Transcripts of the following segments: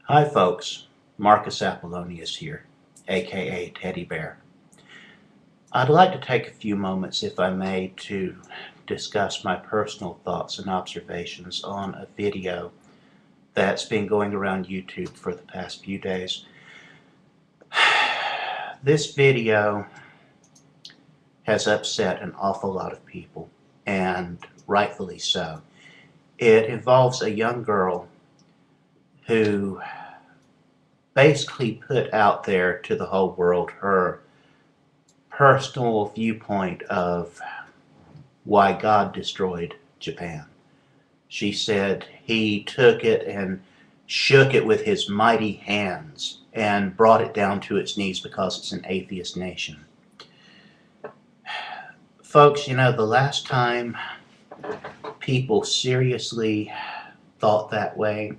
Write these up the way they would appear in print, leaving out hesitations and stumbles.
Hi folks, Marcus Apollonius here, aka Teddy Bear. I'd like to take a few moments, if I may, to discuss my personal thoughts and observations on a video that's been going around YouTube for the past few days. This video has upset an awful lot of people, and rightfully so. It involves a young girl who basically put out there to the whole world her personal viewpoint of why God destroyed Japan. She said he took it and shook it with his mighty hands and brought it down to its knees because it's an atheist nation. Folks, you know, the last time people seriously thought that way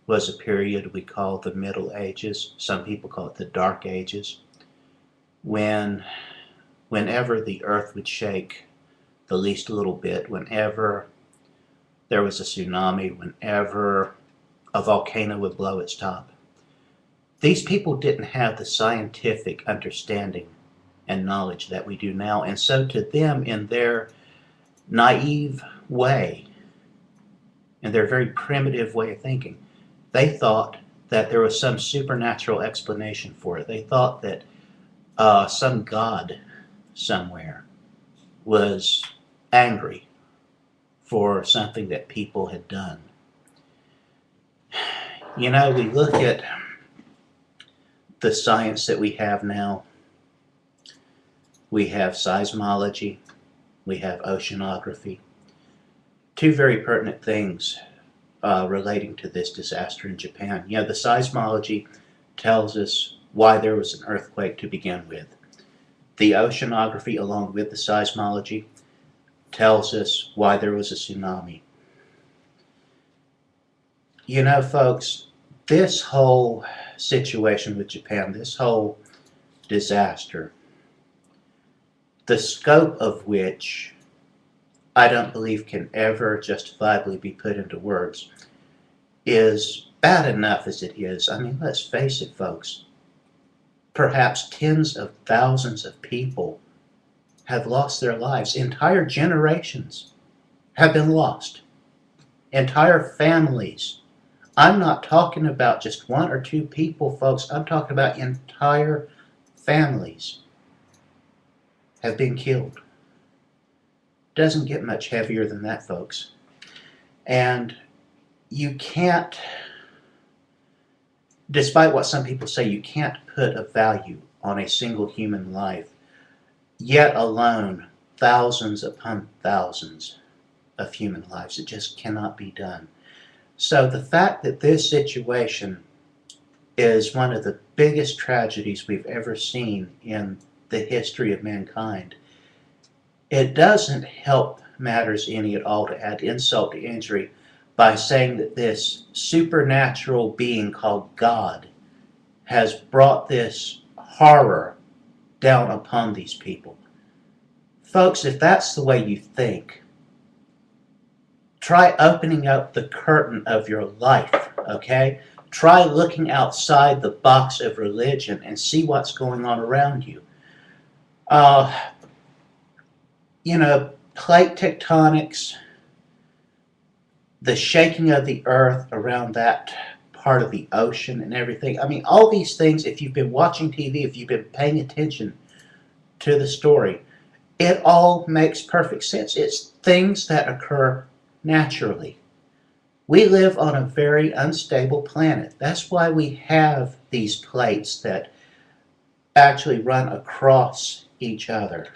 was a period we call the Middle Ages. Some people call it the Dark Ages. Whenever the earth would shake the least little bit, whenever there was a tsunami, whenever a volcano would blow its top, these people didn't have the scientific understanding and knowledge that we do now. And so to them, in their naive way, in their very primitive way of thinking, they thought that there was some supernatural explanation for it. They thought that some god somewhere was angry for something that people had done. You know, we look at the science that we have now. We have seismology, we have oceanography, two very pertinent things relating to this disaster in Japan. You know, the seismology tells us why there was an earthquake to begin with. The oceanography, along with the seismology, tells us why there was a tsunami. You know, folks, this whole situation with Japan, this whole disaster, the scope of which I don't believe can ever justifiably be put into words, is bad enough as it is. I mean, let's face it, folks. Perhaps tens of thousands of people have lost their lives. Entire generations have been lost. Entire families. I'm not talking about just one or two people, folks. I'm talking about entire families have been killed. Doesn't get much heavier than that, folks. And you can't, despite what some people say, you can't put a value on a single human life, yet alone thousands upon thousands of human lives. It just cannot be done. So the fact that this situation is one of the biggest tragedies we've ever seen in the history of mankind, it doesn't help matters any at all to add insult to injury by saying that this supernatural being called God has brought this horror down upon these people. Folks, if that's the way you think, try opening up the curtain of your life, okay? Try looking outside the box of religion and see what's going on around you. You know, plate tectonics, the shaking of the earth around that part of the ocean and everything. I mean, all these things, if you've been watching TV, if you've been paying attention to the story, it all makes perfect sense. It's things that occur naturally. We live on a very unstable planet. That's why we have these plates that actually run across each other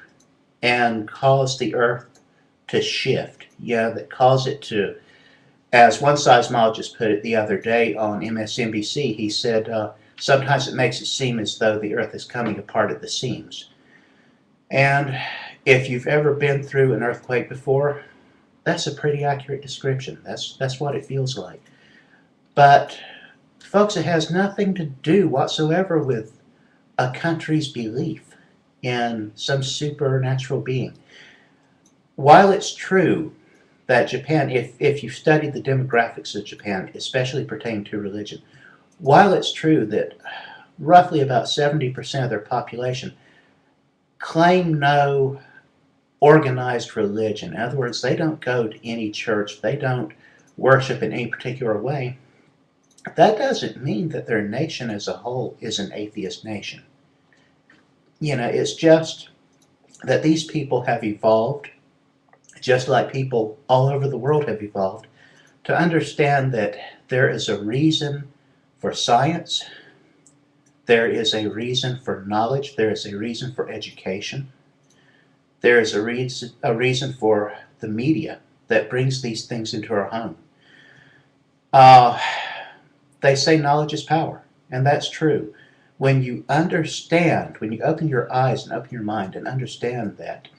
and cause the earth to shift. Yeah, that cause it to, as one seismologist put it the other day on MSNBC, he said, sometimes it makes it seem as though the earth is coming apart at the seams. And if you've ever been through an earthquake before, that's a pretty accurate description. That's what it feels like. But, folks, it has nothing to do whatsoever with a country's belief in some supernatural being. While it's true that Japan, if you study the demographics of Japan, especially pertaining to religion, while it's true that roughly about 70% of their population claim no organized religion, in other words, they don't go to any church, they don't worship in any particular way, that doesn't mean that their nation as a whole is an atheist nation. It's just that these people have evolved, just like people all over the world have evolved, to understand that there is a reason for science, there is a reason for knowledge, there is a reason for education, there is a reason for the media that brings these things into our home. They say knowledge is power, and that's true. When you understand, when you open your eyes and open your mind and understand that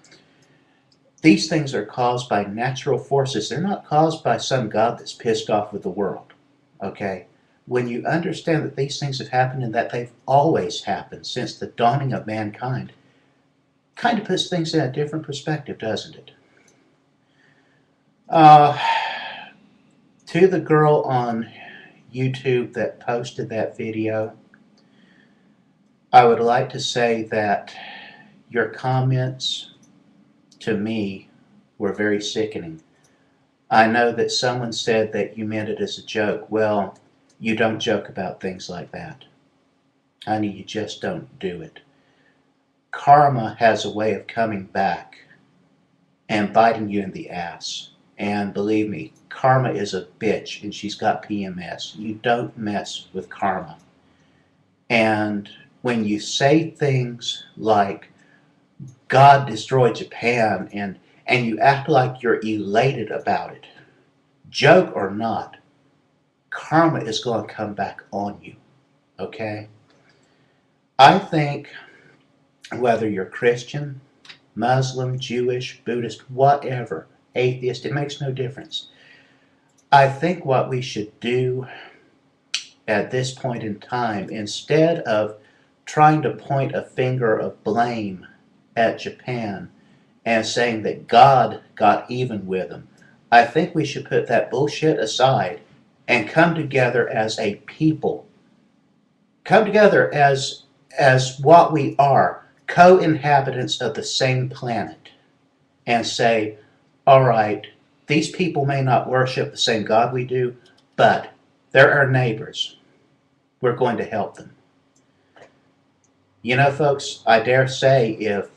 these things are caused by natural forces, they're not caused by some God that's pissed off with the world, okay? When you understand that these things have happened and that they've always happened since the dawning of mankind, kind of puts things in a different perspective, doesn't it? To the girl on YouTube that posted that video, I would like to say that your comments to me were very sickening. I know that someone said that you meant it as a joke. Well, you don't joke about things like that. Honey, you just don't do it. Karma has a way of coming back and biting you in the ass. And believe me, karma is a bitch and she's got PMS. You don't mess with karma. And when you say things like, God destroyed Japan, and you act like you're elated about it, joke or not, karma is going to come back on you, okay? I think whether you're Christian, Muslim, Jewish, Buddhist, whatever, atheist, it makes no difference. I think what we should do at this point in time, instead of trying to point a finger of blame at Japan and saying that God got even with them, I think we should put that bullshit aside and come together as a people. Come together as what we are, co-inhabitants of the same planet, and say, all right, these people may not worship the same God we do, but they're our neighbors. We're going to help them. Folks, I dare say if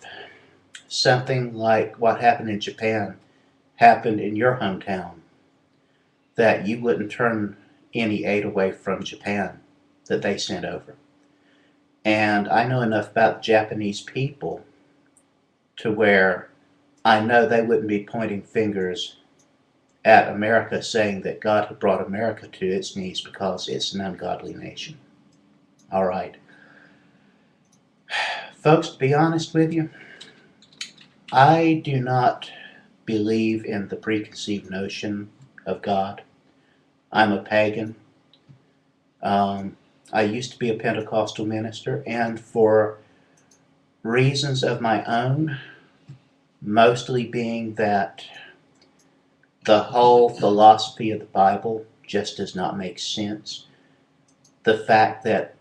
something like what happened in Japan happened in your hometown, that you wouldn't turn any aid away from Japan that they sent over. And I know enough about the Japanese people to where I know they wouldn't be pointing fingers at America saying that God had brought America to its knees because it's an ungodly nation. All right. Folks, to be honest with you, I do not believe in the preconceived notion of God. I'm a pagan. I used to be a Pentecostal minister, and for reasons of my own, mostly being that the whole philosophy of the Bible just does not make sense. The fact that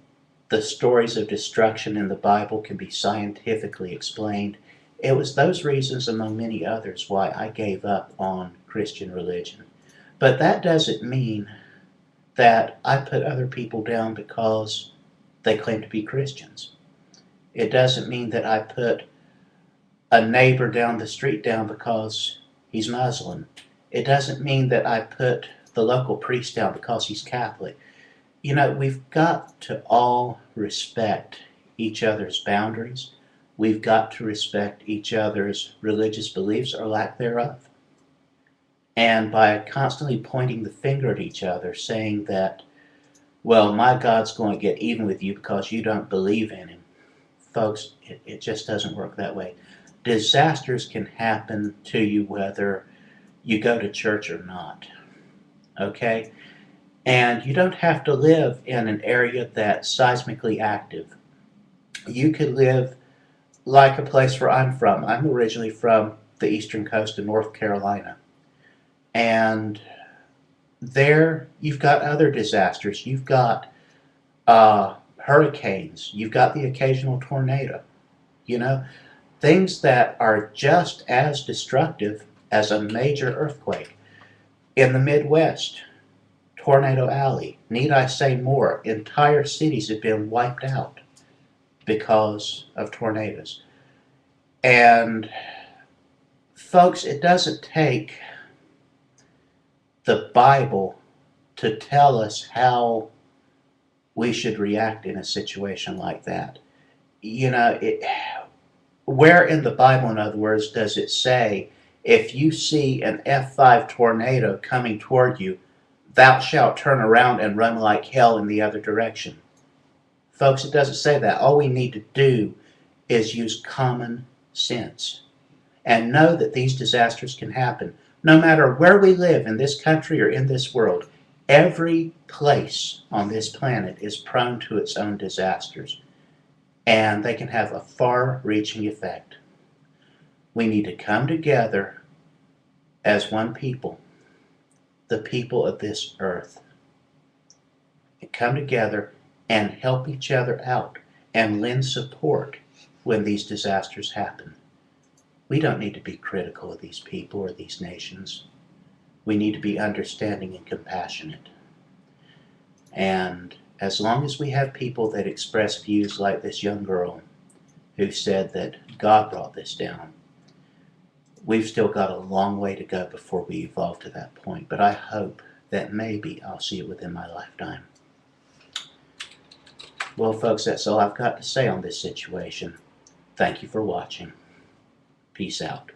the stories of destruction in the Bible can be scientifically explained. It was those reasons, among many others, why I gave up on Christian religion. But that doesn't mean that I put other people down because they claim to be Christians. It doesn't mean that I put a neighbor down the street down because he's Muslim. It doesn't mean that I put the local priest down because he's Catholic. We've got to all respect each other's boundaries. We've got to respect each other's religious beliefs or lack thereof. And by constantly pointing the finger at each other, saying that, well, my God's going to get even with you because you don't believe in him. Folks, it just doesn't work that way. Disasters can happen to you whether you go to church or not. Okay? And you don't have to live in an area that's seismically active. You could live like a place where I'm from. I'm originally from the eastern coast of North Carolina. And there you've got other disasters. You've got hurricanes. You've got the occasional tornado. You know, things that are just as destructive as a major earthquake. In the Midwest, Tornado Alley. Need I say more? Entire cities have been wiped out because of tornadoes. And folks, it doesn't take the Bible to tell us how we should react in a situation like that. You know, where in the Bible, in other words, does it say, if you see an F5 tornado coming toward you, thou shalt turn around and run like hell in the other direction? Folks, it doesn't say that. All we need to do is use common sense and know that these disasters can happen. No matter where we live in this country or in this world, every place on this planet is prone to its own disasters, and they can have a far-reaching effect. We need to come together as one people, the people of this earth, and come together and help each other out and lend support when these disasters happen. We don't need to be critical of these people or these nations. We need to be understanding and compassionate. And as long as we have people that express views like this young girl who said that God brought this down, we've still got a long way to go before we evolve to that point. But I hope that maybe I'll see it within my lifetime. Well, folks, that's all I've got to say on this situation. Thank you for watching. Peace out.